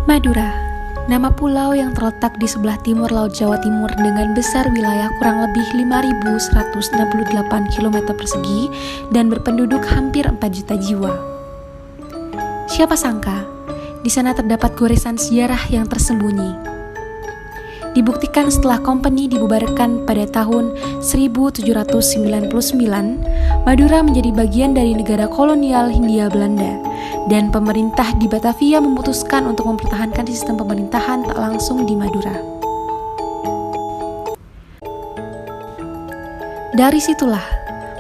Madura, nama pulau yang terletak di sebelah timur Laut Jawa Timur dengan besar wilayah kurang lebih 5.168 km persegi dan berpenduduk hampir 4 juta jiwa. Siapa sangka, di sana terdapat goresan sejarah yang tersembunyi. Dibuktikan setelah kompeni dibubarkan pada tahun 1799, Madura menjadi bagian dari negara kolonial Hindia Belanda, dan pemerintah di Batavia memutuskan untuk mempertahankan sistem pemerintahan tak langsung di Madura. Dari situlah,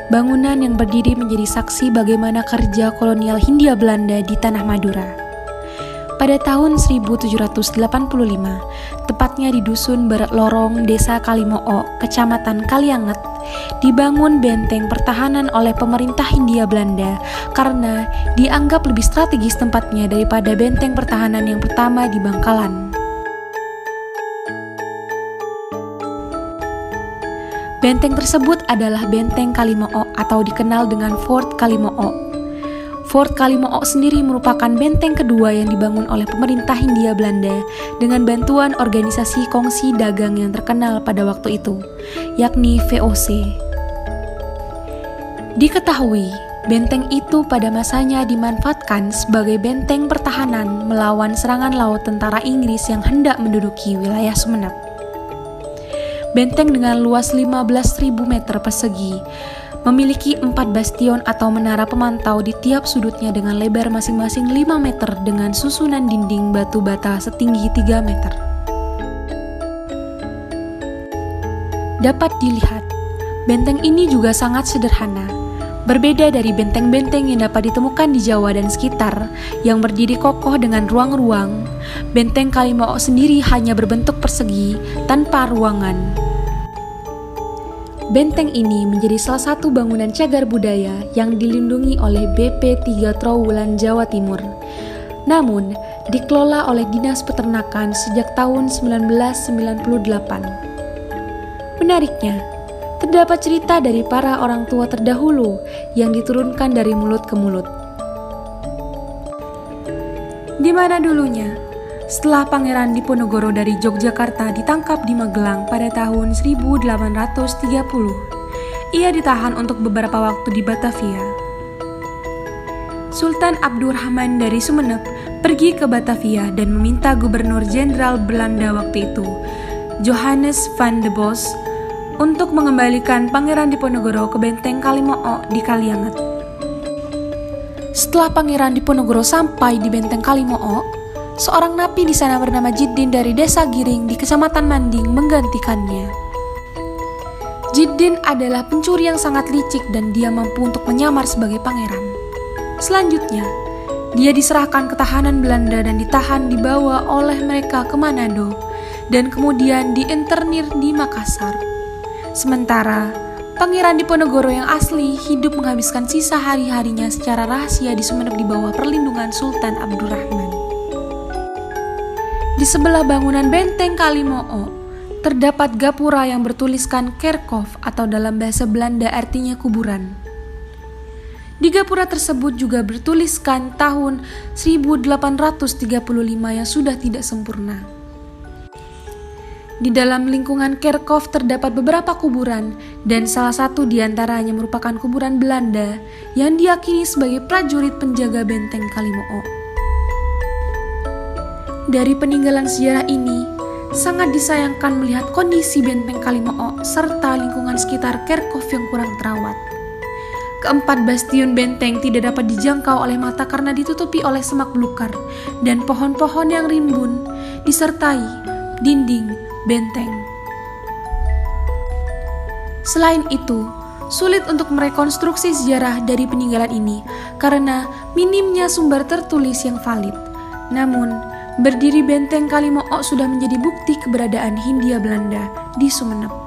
bangunan yang berdiri menjadi saksi bagaimana kerja kolonial Hindia Belanda di tanah Madura. Pada tahun 1785, tepatnya di Dusun Lorong, Desa Kalimoo, Kecamatan Kalianget, dibangun benteng pertahanan oleh pemerintah Hindia Belanda karena dianggap lebih strategis tempatnya daripada benteng pertahanan yang pertama di Bangkalan. Benteng tersebut adalah Benteng Kalimoo atau dikenal dengan Fort Kalimoo. Fort Kalimoo sendiri merupakan benteng kedua yang dibangun oleh pemerintah Hindia Belanda dengan bantuan organisasi kongsi dagang yang terkenal pada waktu itu, yakni VOC. Diketahui, benteng itu pada masanya dimanfaatkan sebagai benteng pertahanan melawan serangan laut tentara Inggris yang hendak menduduki wilayah Sumenep. Benteng dengan luas 15.000 meter persegi memiliki 4 bastion atau menara pemantau di tiap sudutnya dengan lebar masing-masing 5 meter dengan susunan dinding batu bata setinggi 3 meter. Dapat dilihat, benteng ini juga sangat sederhana. Berbeda dari benteng-benteng yang dapat ditemukan di Jawa dan sekitar yang berdiri kokoh dengan ruang-ruang, Benteng Kalimoo sendiri hanya berbentuk persegi tanpa ruangan. Benteng ini menjadi salah satu bangunan cagar budaya yang dilindungi oleh BP 3 Trowulan Jawa Timur. Namun, dikelola oleh Dinas Peternakan sejak tahun 1998. Menariknya, terdapat cerita dari para orang tua terdahulu yang diturunkan dari mulut ke mulut. Di mana dulunya, setelah Pangeran Diponegoro dari Yogyakarta ditangkap di Magelang pada tahun 1830, ia ditahan untuk beberapa waktu di Batavia. Sultan Abdurrahman dari Sumenep pergi ke Batavia dan meminta Gubernur Jenderal Belanda waktu itu, Johannes van de Bos, untuk mengembalikan Pangeran Diponegoro ke Benteng Kalimoo di Kalianget. Setelah Pangeran Diponegoro sampai di Benteng Kalimoo, seorang napi di sana bernama Jiddin dari Desa Giring di Kecamatan Manding menggantikannya. Jiddin adalah pencuri yang sangat licik dan dia mampu untuk menyamar sebagai pangeran. Selanjutnya, dia diserahkan ke tahanan Belanda dan ditahan dibawa oleh mereka ke Manado dan kemudian diinternir di Makassar. Sementara, Pangeran Diponegoro yang asli hidup menghabiskan sisa hari-harinya secara rahasia di Sumenep di bawah perlindungan Sultan Abdurrahman. Di sebelah bangunan Benteng Kalimoo, terdapat gapura yang bertuliskan kerkhof atau dalam bahasa Belanda artinya kuburan. Di gapura tersebut juga bertuliskan tahun 1835 yang sudah tidak sempurna. Di dalam lingkungan kerkhof terdapat beberapa kuburan dan salah satu di antaranya merupakan kuburan Belanda yang diyakini sebagai prajurit penjaga Benteng Kalimoo. Dari peninggalan sejarah ini, sangat disayangkan melihat kondisi Benteng Kalimoo serta lingkungan sekitar kerkhof yang kurang terawat. Keempat bastion benteng tidak dapat dijangkau oleh mata karena ditutupi oleh semak belukar dan pohon-pohon yang rimbun, disertai dinding benteng. Selain itu, sulit untuk merekonstruksi sejarah dari peninggalan ini karena minimnya sumber tertulis yang valid. Namun, berdiri Benteng Kalimoo sudah menjadi bukti keberadaan Hindia Belanda di Sumenep.